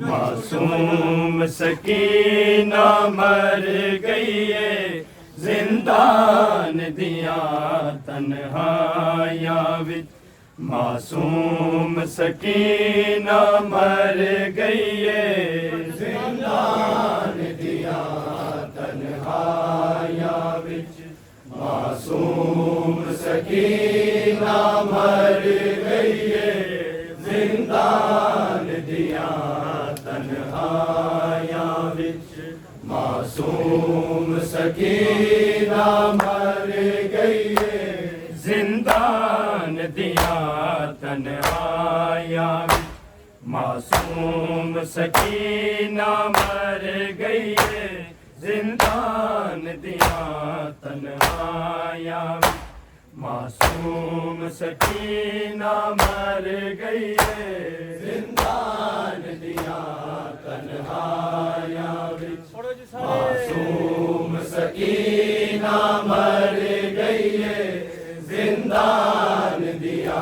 मासूम सकीना मर गई है जिंदान दिया तन्हाइयां विच। मासूम सकीना मर गई है जिंदान दिया तन्हाइयां विच। मासूम सकीना मर गई है जिंदान मासूम सकीना मर गई है, जिंदान दिया तन्हाइयां विच। मासूम सकीना मर गई है, जिंदान दिया तन्हाइयां विच। मासूम सकीना मर गई है, जिंदान दिया तन्हाइयां विच। मासूम सकीना मर गई है, जिंदान दिया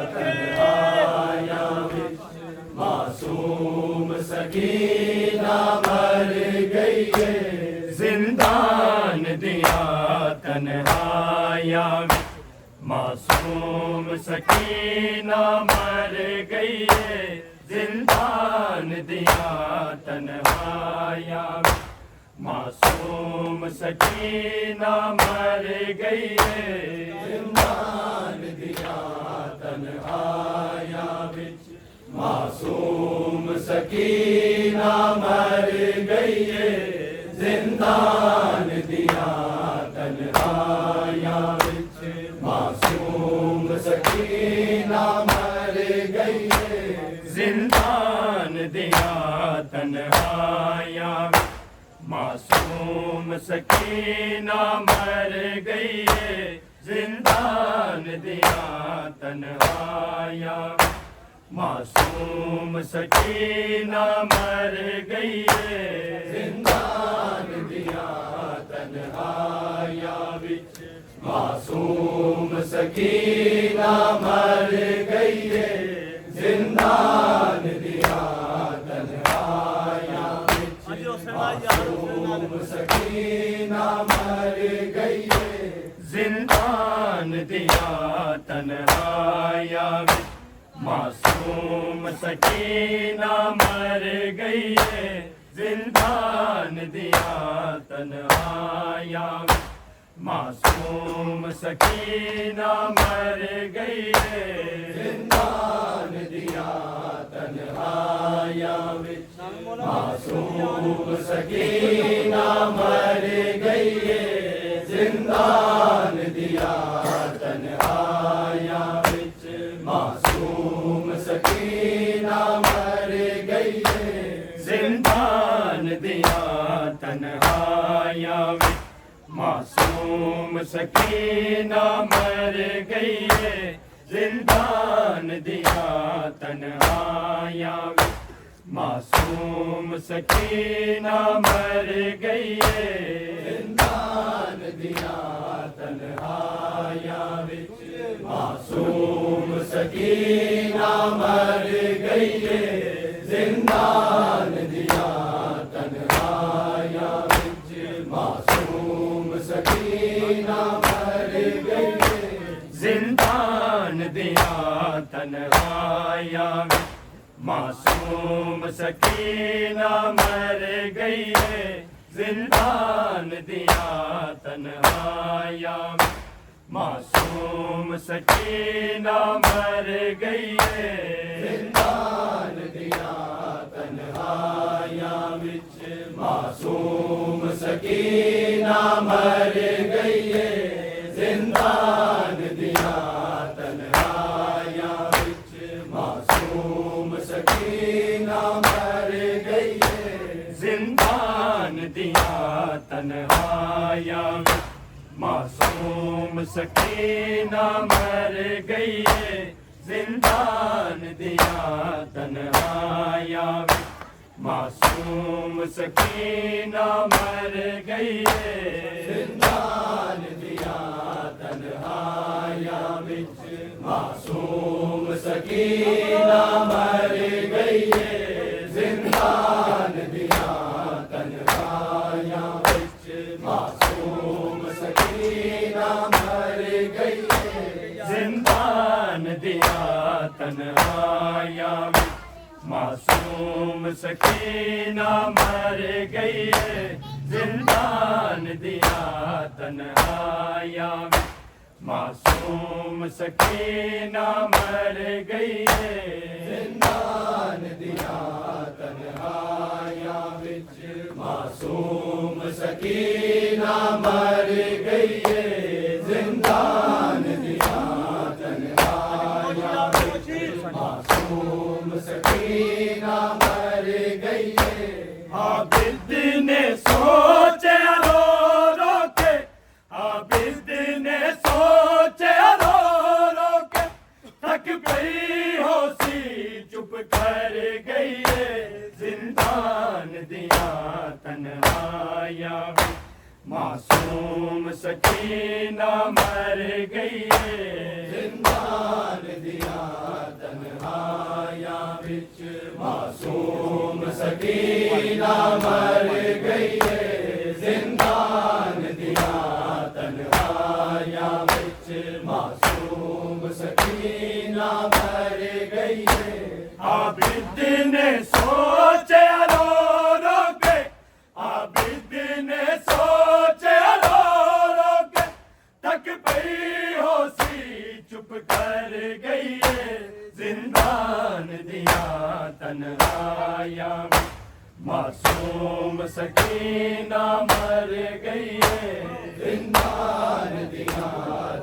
तन्हाइयां विच। मासूम सकीना मर गई है, जिंदान दिया तन्हाइयां विच। मासूम सकीना मर गई है, जिंदान दिया तन्हाइयां विच। मासूम सकीना मर गई है, जिंदान दिया तन्हाइयां विच। मासूम सकीना मर गई है, जिंदान दिया तन्हाइयां विच। मासूम सकीना मर गई है, जिंदान दिया तन्हाइयां विच। मासूम सकीना मर गई है, जिंदान दिया तन्हाइयां विच। मासूम सकीना मर गई है, जिंदान दिया तन्हाइयां विच। मासूम सकीना मर गई है, जिंदान दिया तन्हाइयां विच। मासूम सकीना मर गई है, जिंदान दिया तन्हाइयां विच। मासूम सकीना मर गई है, जिंदान दिया तन्हाइयां विच। मासूम सकीना मर गई है, जिंदान दिया तन्हाइयां विच। मासूम सकीना मर गई है, जिंदान दिया तन्हाइयां विच। मासूम सकीना मर गई है, जिंदान दिया तन्हाइयां विच। मासूम सकीना मर गई है, जिंदान दिया तन्हाइयां विच। मासूम सकीना मर गई है, जिंदान दिया तन्हाइयां विच। मासूम सकीना मर गई है, जिंदान दिया तन्हाइयां विच। मासूम सकीना मर गई है, जिंदान दिया तन्हाइयां विच। मासूम सकीना मर गई है, जिंदान दिया तन्हाइयां विच। मासूम सकीना मर गई है, जिंदान दिया तन्हाइयां विच। मासूम सकीना मर गई है, जिंदान दिया तन्हाइयां विच। मासूम सकीना मर गई है, जिंदान दिया तन्हाइयां विच। मासूम सकीना मर गई है, जिंदान दिया तन्हाइयां विच। मासूम सकीना मर गई है, जिंदान दिया तन्हाइयां विच। मासूम सकीना मर गई है, जिंदान दिया तन्हाइयां विच। मासूम सकीना मर गई है, जिंदान दिया तन्हाइयां विच। मासूम सकीना मर गई है, जिंदान दिया तन्हाइयां विच। मासूम सकीना मर गई है, जिंदान दिया तन्हाइयां विच। मासूम सकीना मर गई है, जिंदान दिया तन्हाइयां विच। मासूम सकीना मर गई है। आबिद ने सोचे रो रो के, आबिद ने सोचे रो रो के, थक गई होसी चुप कर गई है, जिंदान दिया तन्हाइयां विच। मासूम सकीना मर गई है, जिंदान दिया तन्हाइयां विच। मासूम सकीना मर गई है, जिंदान दिया तन्हाइयां विच। मासूम सकीना मर गई है। आबिद ने सोचे रो रो के, आबिद ने सोचे रो रो के, थक पई होसी चुप कर गई है, जिंदान दिया तन्हाइयां विच। मासूम सकीना मर गई है, जिंदान दिया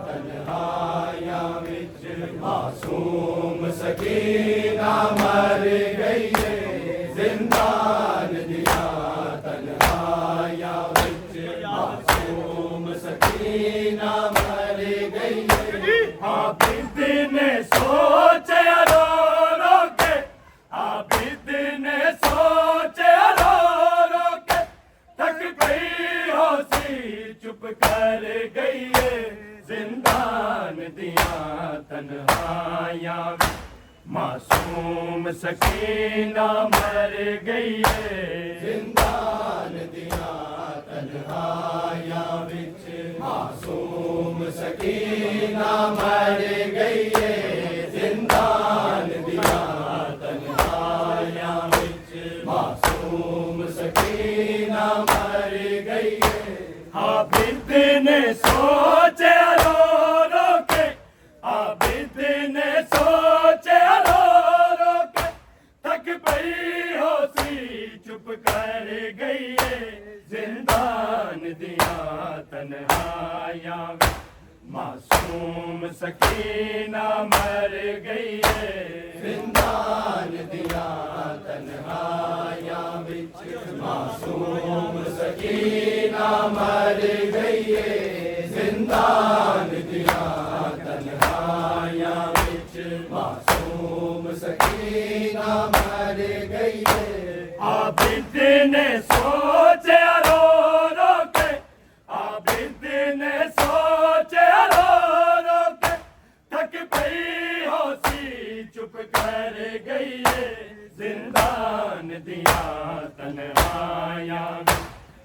तन्हाइयां विच। मासूम सकीना मर गई है, जिंदान दिया तन्हाइयां विच। मासूम सकीना मर गई है। आबिद ने सोचे रो रो के, आबिद ने सोचे रो रो के, थक गई होसी चुप कर गई है, जिंदान दिया तन्हाइयां विच। मासूम सकीना मर गई है, जिंदान दिया तन्हाइयां विच। मासूम सकीना मर गई है, जिंदान दिया तन्हाइयां विच। मासूम सकीना मर गई है। आबिद ने सोचे रो रो के, आबिद ने सोचे रो रो के, थक पई होसी चुप कर गई है, जिंदान दिया तन्हाइयां विच। मासूम सकीना मर गई है, जिंदान दिया तन्हाइयां विच। मासूम सकीना मर गई है, जिंदान दिया तन्हाइयां विच। मासूम सकीना मर गई है। आबिद ने सोचे रो रो के, आबिद ने सोचे रो रो के, थक पई होसी चुप कर गई है, जिंदान दिया तन्हाइयां विच।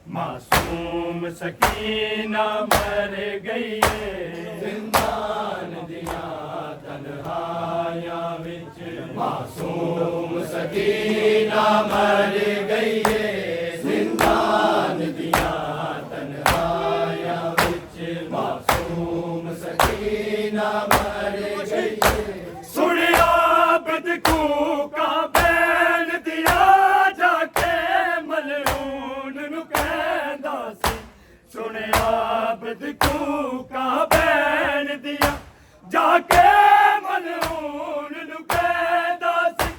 मासूम सकीना मर गई है, जिंदान दिया तन्हाइयां विच। मासूम सकीना मर गई है, जिंदान दिया तन्हाइयां विच। मासूम सकीना मर गई है। सुनिया आबिद कूका बैन दिया, जाके मलऊन नु कहंदा सी। सुनिया आबिद कूका बैन दिया, जाके मलऊन नु कहंदा सी।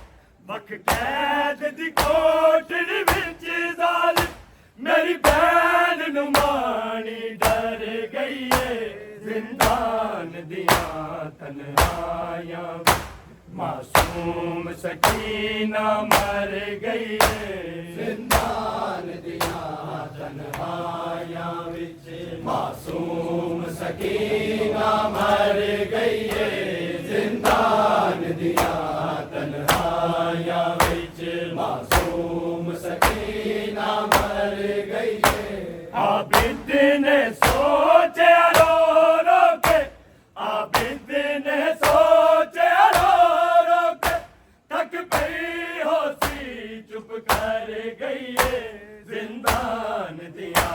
वख कैद दी कोठड़ी विच जालिम, मेरी बैन नु मानी डर गई है, जिंदान दिया तन्हाइयां विच। मासूम सकीना मर गई है, जिंदान दिया तन्हाइयां विच। मासूम सकीना मर गई है, जिंदान दिया तन्हाइयां विच। मासूम सकीना मर गई है। आबिद ने सोचे रो रो के, आबिद ने सोचे रो रो के, थक पई होसी चुप कर गई है, जिंदान दिया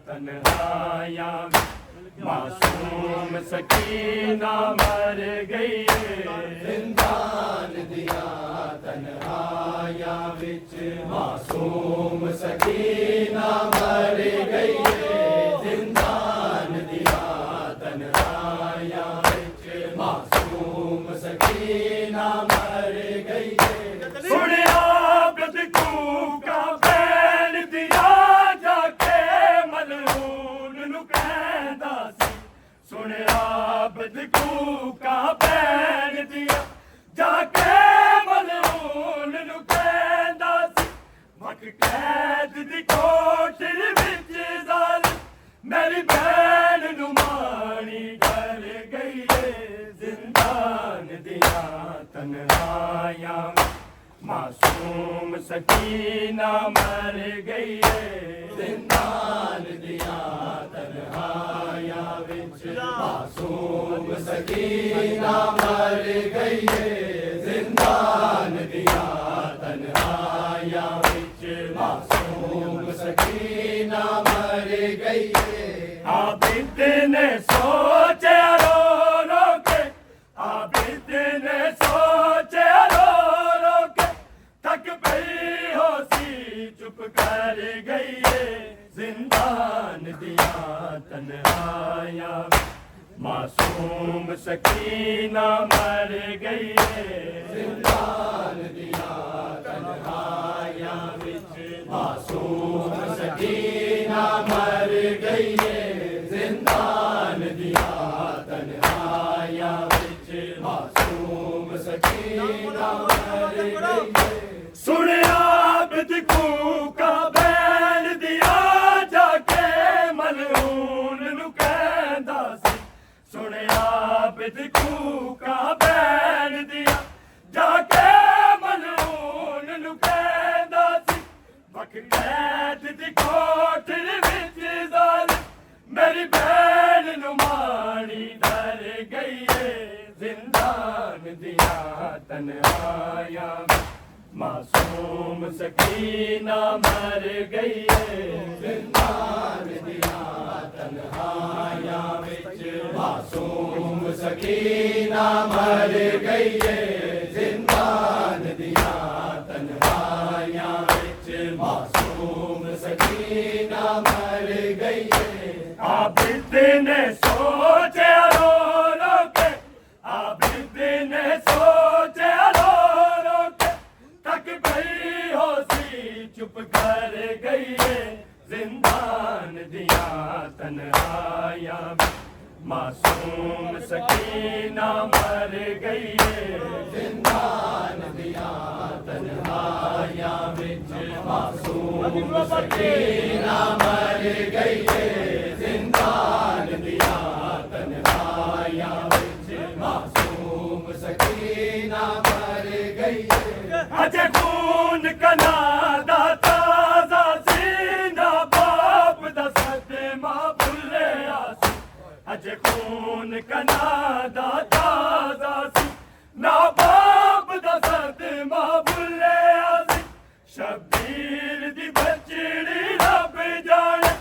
तन्हाइयां विच। मासूम सकीना मर गई है, जिंदान दिया तन्हाइयां तन्हाइयां विच मासूम सकीना मर गई है जिंदान दिया तन्हाइयां विच मासूम सकीना मर गई है सुनिया बदकू का बैन दिया जाके मलून नु कहंदा सी सुनिया बदकू का बैन दिया जाके मलून नु कहंदा सी वक कैद दी कोठर विच जालिम मेरी बैन नु माणी डर गई है जिंदान दिया तन्हाइयां मासूम सकीना मर गई है जिंदान दिया तन्हाइयां विच मासूम सकीना मर गई है जिंदान दिया तन्हाइयां विच मासूम सकीना मर गई है आबिद ने सोचे रो रो के आबिद ने सोचे रो रो के थक पई होसी चुप कर गई है जिंदान दिया तन्हाइयां मासूम सकीना मर गई है जिंदान दिया तन्हाइयां विच मासूम सकीना मर गई है जिंदान दिया तन्हाइयां विच मासूम सकीना मर गई है सुनिया बदकू का बैन दिया जाके मलून नु कहंदा सी सुनिया बदकू का बैन दिया जाके मलून नु कहंदा सी वक कैद दी कोठर विच जालिम मेरी बैन नु माणी डर गई है जिंदान दिया तन्हाइयां मासूम सकीना मर गई है जिंदान दिया तन्हाइयां विच मासूम सकीना मर गई है जिंदान दिया तन्हाइयां विच मासूम सकीना मर गई है आबिद ने सोचे रो रो के आबिद ने सोचे रो रो के थक पई होसी चुप कर गई है जिंदान दिया तन्हाइयां मासूम सकीना मर गई है जिंदान दिया तन्हाइयां विच मासूम सकीना मर गई है जिंदान दिया तन्हाइयां विच मासूम सकीना मर गई है अजे खून कना दा ताजा सीना बाप दा सदमा भुलिया सी अजे खून कना दा ताजा सी ना बाप दा सदमा भुलिया सी शबीर दी बचड़ी रब जाने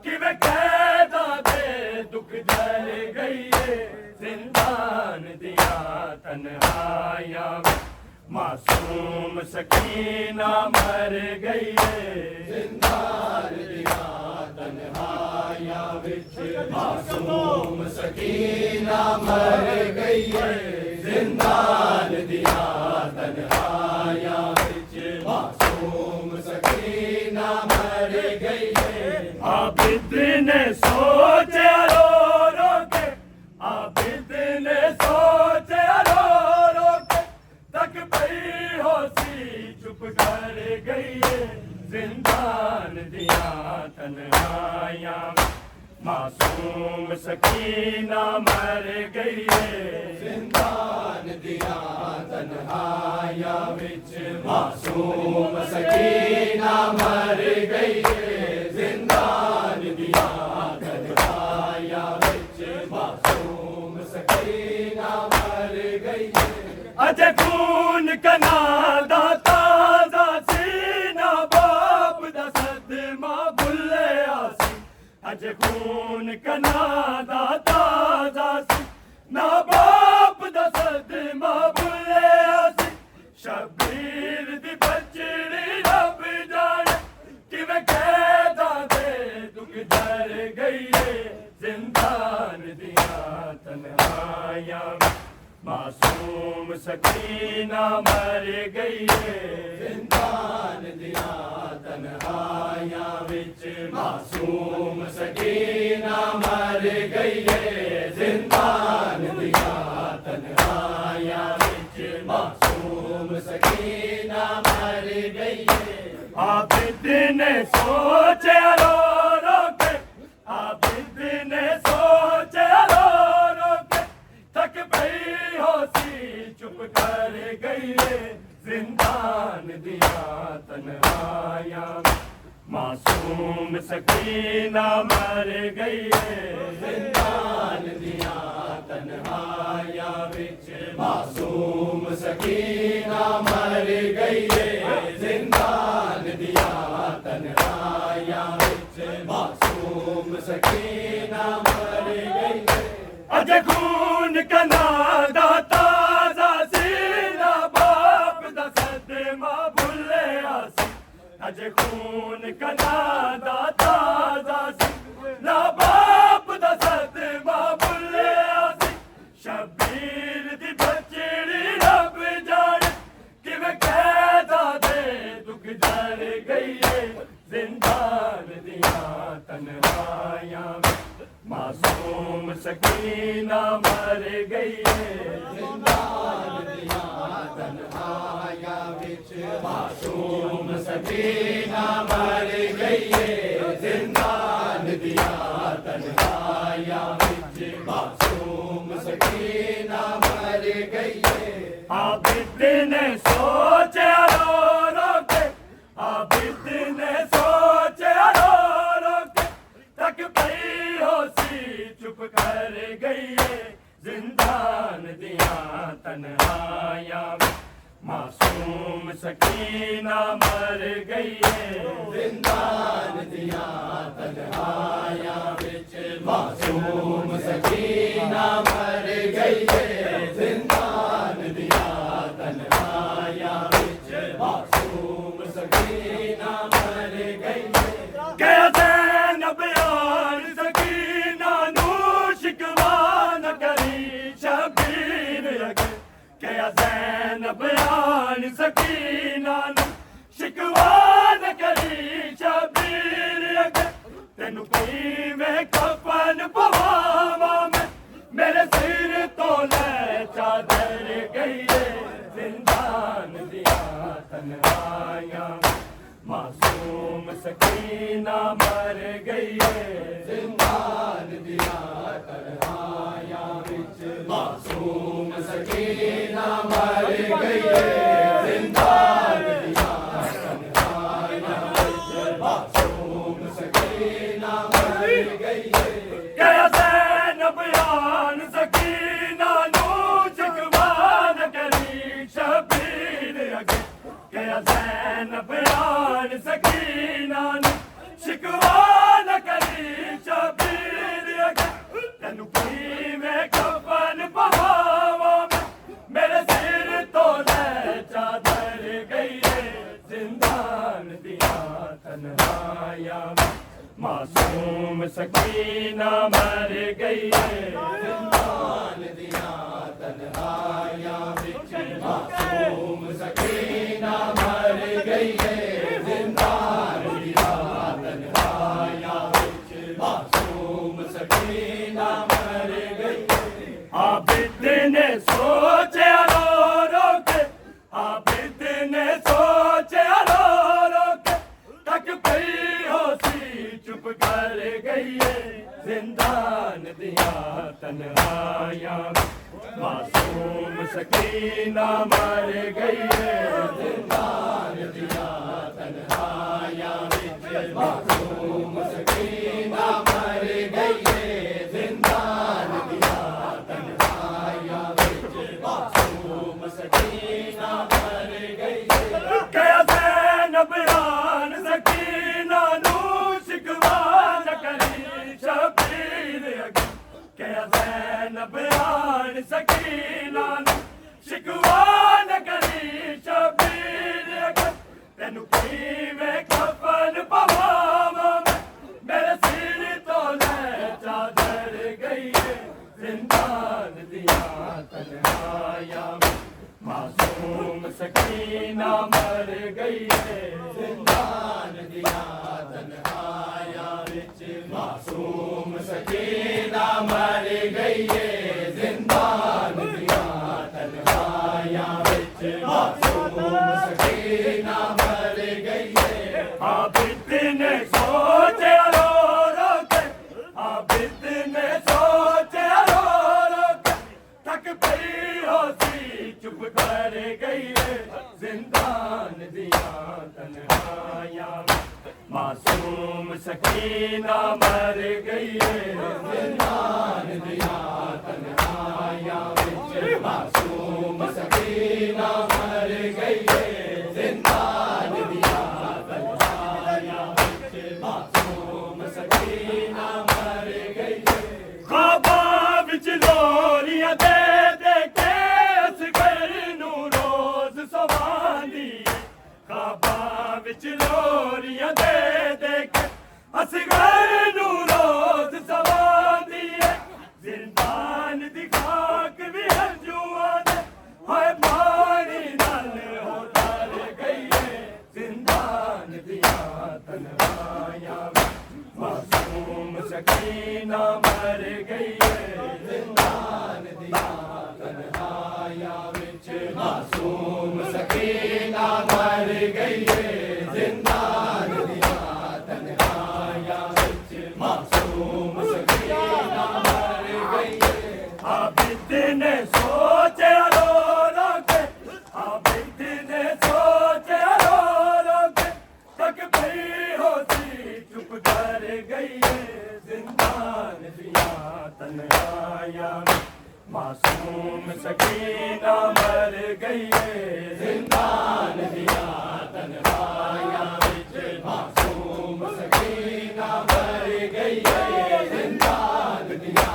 किवें कैदा दे दुख जल गई है जिंदान दिया तन्हाइयां मासूम सकीना मर गई है जिंदान दिया तन्हाइयां विच मासूम सकीना मर गई है जिंदान दिया तन्हाइयां विच मासूम सकीना मर गई है आबिद ने सोचे रो रो के आबिद ने सोचे रो रो के तक पई होसी चुप कर गई है जिंदान दिया तन्हाइयां मासूम सकीना मर गई है जिंदान दिया तन्हाइयां विच मासूम सकीना मर गई है जिंदान दिया तन्हाइयां विच मासूम सकीना मर गई है अजे खून कना दा ताजा सीना बाप दा सदमा भुलिया सी अजे खून कना दा ताजा सी ना बाप दा सदमा भुलिया सी शबीर दी बच सकीना मर गई है जिंदान दिया तन्हाइयां विच मासूम सकीना मर गई है जिंदान दिया तन्हाइयां विच मासूम सकीना मर गई है आबिद ने सोचे रो रो के आबिद ने सोचे रो रो के थक पई होसी चुप कर गई है जिंदान दिया तन्हाइयां मासूम सकीना मर गई है जिंदान दिया तन्हाइयां विच मासूम सकीना मर गई है जिंदान दिया तन्हाइयां विच मासूम सकीना मर गई है अज खून कना दाता सीना बाप दा सदमा भुलिया सी अज खून कना दाता ना बाप दा सदमा भुलिया सी शबीर दी बचड़ी रब जाने किवें कैदा दे दुख जर गई है जिंदान दिया तन्हाइयां मासूम सकीना मर गई है जिंदान दिया तन्हाइयां विच मासूम सकीना मर गई है जिंदान दिया तन्हाइयां विच मासूम सकीना मर गई है आबिद ने सोचे रो रो के आबिद ने सोचे रो रो के तक पई होसी चुप कर गई है जिंदान दिया तन्हाइयां मासूम सकीना मर गई है जिंदान दिया तन्हाइयां विच मासूम सकीना मर गई है जिंदान दिया तन्हाइयां विच मासूम सकीना मर गई है कैसे न बयान सकीना नू शिकवा न करी शबीर अगे कैसे न बयान सकीना नू शिकवा न करी शबीर अगे तेनू कोई मैं कफन पवावा मैं मेरे सिर तो ले चादर गई है जिंदान दिया तन्हाइयां मासूम सकीना मर गई है जिंदान दिया तन्हाइयां विच मासूम सकीना मर गई है जिंदान दिया तन्हाइयां विच मासूम सकीना मर गई है कैसे न बयान सकीना नू शिकवा न करी शबीर अगे कैसे न बयान सकीना नू शिकवा न करी शबीर अगे तेनू की मैं कफन पवावा मैं मेरे सिर तो ले चादर गई है जिंदान दिया तन्हाइयां मासूम सकीना मर गई है जिंदान दिया तन्हाइयां विच मासूम सकीना मर गई है जिंदान दिया तन्हाइयां विच मासूम सकीना मर गई है आबिद ने सोचे रो रो के आबिद ने सोचे रो रो के तक पई होसी चुप कर गई है जिंदान दिया तन्हाइयां मासूम सकीना मर गई है जिंदान दिया तन्हाइयां विच मासूम सकीना मर गई है जिंदान दिया तन्हाइयां विच मासूम सकीना मर गई है कैसे न बयान सकीना नू शिकवा न करी शबीर अगे कैसे न बयान सकीना नू शिकवा न करी शबीर अगे तेनू की मैं कफन पवावा मैं मेरे सिर तो ले चादर गई है जिंदान दिया तन्हाइयां सकीना मर गई है जिंदान दिया तन्हाया विच मासूम सकीना मर गई है जिंदान दिया तन्हाया विच मासूम सकीना मर गई है आबिद ने सोचे रो रो के आबिद ने सोचे रो रो के थक पई होसी चुप कर गई है जिंदान दिया तन्हाया मासूम सकीना मर गई है जिंदान दिया तन्हाया विच मासूम सकीना मर गई है जिंदान दिया तन्हाया विच मासूम सकीना मर गई है ख्वाबा विच लोरियां दे दे के असगर नू रोज सवांदी ख्वाबा विच लोरियां दे दे के असगर नू रोज सवांदी है जिंदान दी खाक भी हंजुआं दे हाय पानी नाल हो तर गई है जिंदान दिया तन्हाया मासूम सकीना मर गई है जिंदान दिया तन्हाया विच मासूम सकीना मर गई है जिंदान दिया तन्हाया विच मासूम सकीना मर गई है आबिद ने सोचे रो रो के आबिद ने सोचे रो रो के तक पई होसी चुप कर गई है जिंदान दिया तन्हाया मासूम सकीना मर गई है जिंदान दिया तन्हाया विच मासूम सकीना मर गई है जिंदान दिया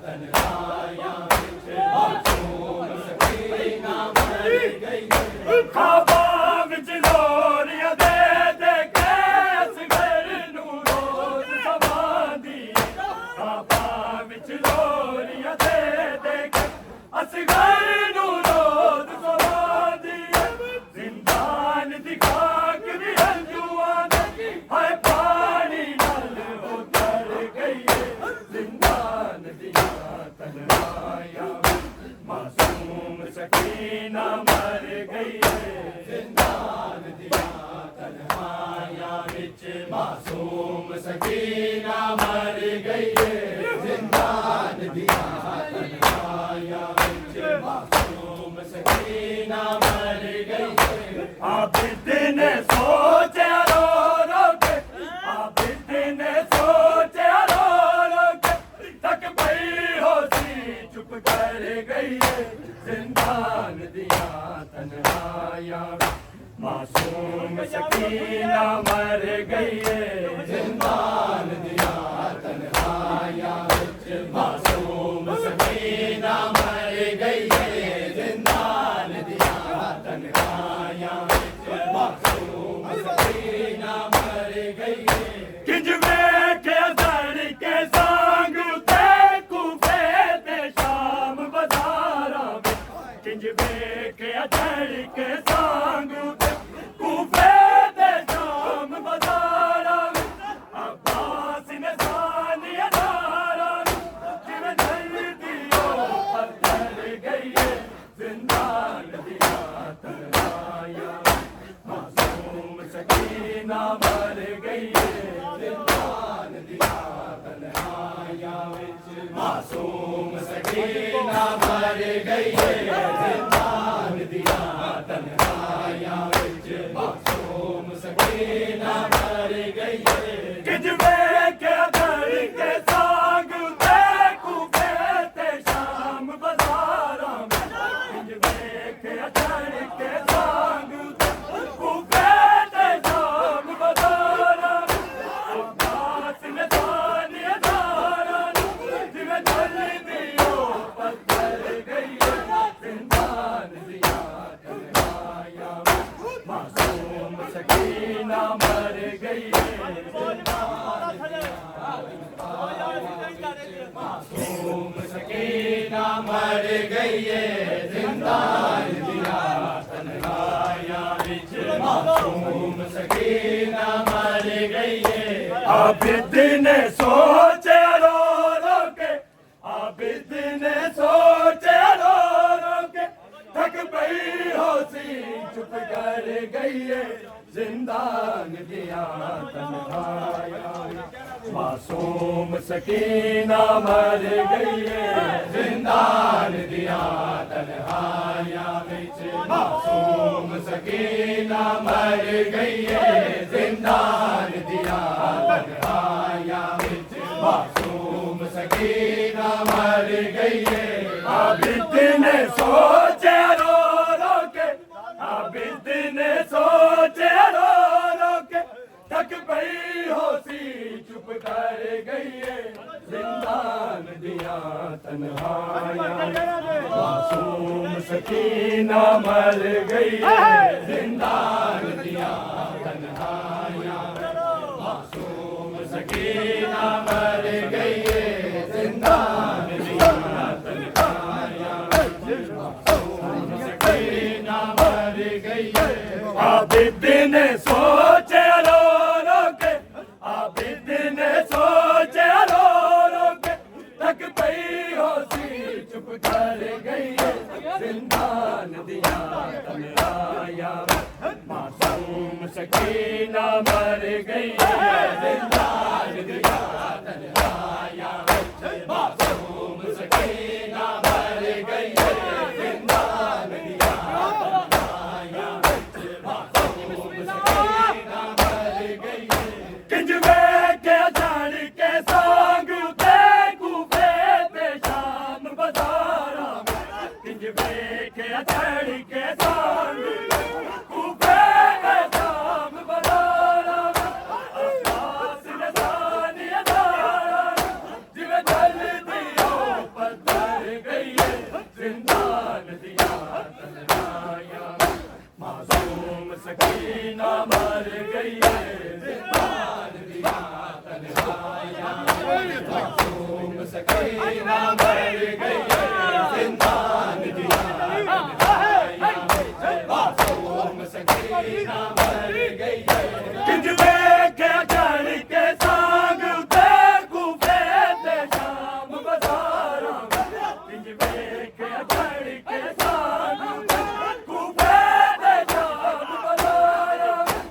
तन्हाया विच मासूम सकीना मर गई है ख्वाबा विच लोरियां दे दे के असगर नू रोज सवांदी ख्वाबा विच लोरियां दे दे के असगर नू रोज सवांदी जिंदान दी खाक भी हंजुआं दे हाय पानी नाल हो तर गई है जिंदान दिया तन्हाया मासूम सकीना मर गई है जिंदान दिया तन्हाया विच मासूम सकीना मर गई है जिंदान दिया तन्हाया विच मासूम सकीना मर गई है आबिद ने सोचे रो रो के आबिद ने सोचे रो रो के तक पई होसी चुप कर गई है जिंदान दिया तन्हाया मासूम सकीना मर गई है जिंदान दिया तन्हाया विच मासूम सकीना मर गई है जिंदान दिया तन्हाया विच मासूम सकीना मर गई है किंज वेखे दर के सांग ते कूफे ते शाम बाजारां विच किंज वेखे दर के सांग ते कूफे ते शाम बाजारां विच अब्बास ने सानिया दारां जिवें धरती पत्थर गई है जिंदान दिया तन्हाया मासूम सकीना मर गई है जिंदान दिया तन्हाया विच मासूम सकीना मर गई है जिंदान दिया तन्हाया विच मासूम सकीना मर गई है किंज वेखे दर के सांग ते कूफे ते शाम बाजारां विच किंज वेखे दर के सांग ते कूफे ते शाम बाजारां विच अब्बास ने सानिया दारां जिवें धरती पत्थर गई है जिंदान दिया तन्हाया मासूम सकीना मर गई है मासूम सकीना मर गई है जिंदान दिया तन्हाया मासूम सकीना मर गई है। आबिद ने सोचे रो रो के, आबिद ने सोचे रो रो के, थक पई होशी चुप कर गई है। जिंदान दिया तन्हाया मासूम सकीना मर गई है। जिंदान दिया तन्हाया बिच मासूम सकीना मर गई है। जिंदान दिया तन्हाया बिच मासूम सकीना मर गई है। आबिद ने सोचे रो रो के, आबिद ने सोचे रो रो के, थक पई होशी चुप कर गई है। जिंदान दिया तन्हाया मासूम सकीना मर गई है। जिंदान दिया तन्हाया मासूम सकीना मर गई है। जिंदान दिया तन्हाया मासूम सकीना मर गई है। आबिद ने सोचे रो रो के, आबिद ने सोचे रो रो के, थक पई होशी चुप कर गई है। जिंदान दिया तन्हाया मासूम सकीना मर गई है। जिंदान दिया तन्हाया मासूम सकीना मर गई है। जिंदान दिया तन्हाया मासूम सकीना मर गई है। किंज वेखे जान के सांग ते कूफे ते शाम बाजारा में, किंज वेखे जान के सांग कूफे ते शाम बाजारा में, आकाश ने सानी अदारा जिवे जल दियो पत्थर गई है। जिंदान दिया तन्हाया मासूम सकीना मर गई है। जिंदान दिया तन्हाया मासूम सकीना मर गई है। जिंदान दिया तन्हाया मासूम सकीना मर गई है। किंज वेखे जान के सांग ते कूफे ते शाम बाजारा में, किंज वेखे जान के सांग कूफे ते शाम बाजारा में,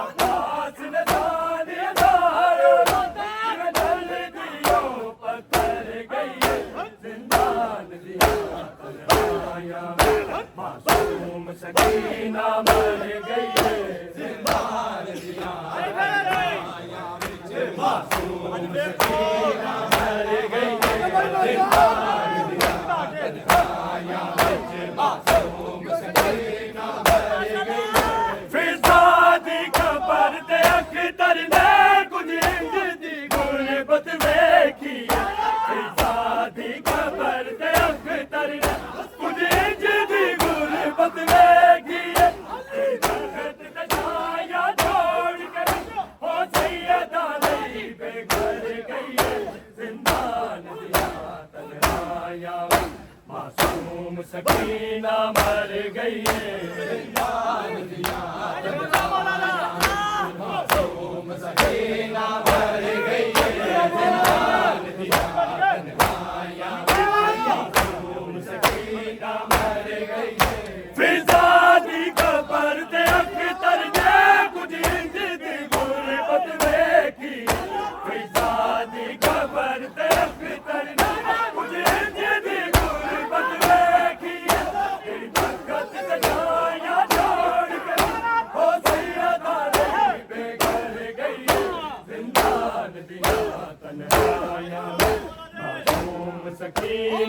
आकाश ने सानी अदारा जिवे जल दियो पत्थर गई है। जिंदान दिया तन्हाया मासूम सकीना मर गई है। जिंदान दिया तन्हाया मासूम सकीना मर गई है। जिंदान दिया तन्हाया मासूम सकीना मर गई है। फिजादी खबर ते अख्तर ने कुछ इंज दी गुरबत वेखी है। फिजादी खबर ते अख्तर ने कुछ इंज दी गुरबत वेखी है। तखत ते छाया छोड़ के हो सैयदा नहीं बेघर गई है। जिंदान दिया तन्हाया मासूम सकीना मर गई है। जिंदान दिया तन्हाया मासूम सकीना मर गई है। जिंदान दिया तन्हाया मासूम सकीना मर गई है। फिजादी खबर ते अख्तर ने कुछ इंज दी गुरबत वेखी है। फिजादी खबर ते अख्तर ने कुछ इंज दी गुरबत वेखी है। तखत ते छाया छोड़ के हो सैयदा नहीं बेघर गई है। जिंदान दिया तन्हाया मासूम सकीना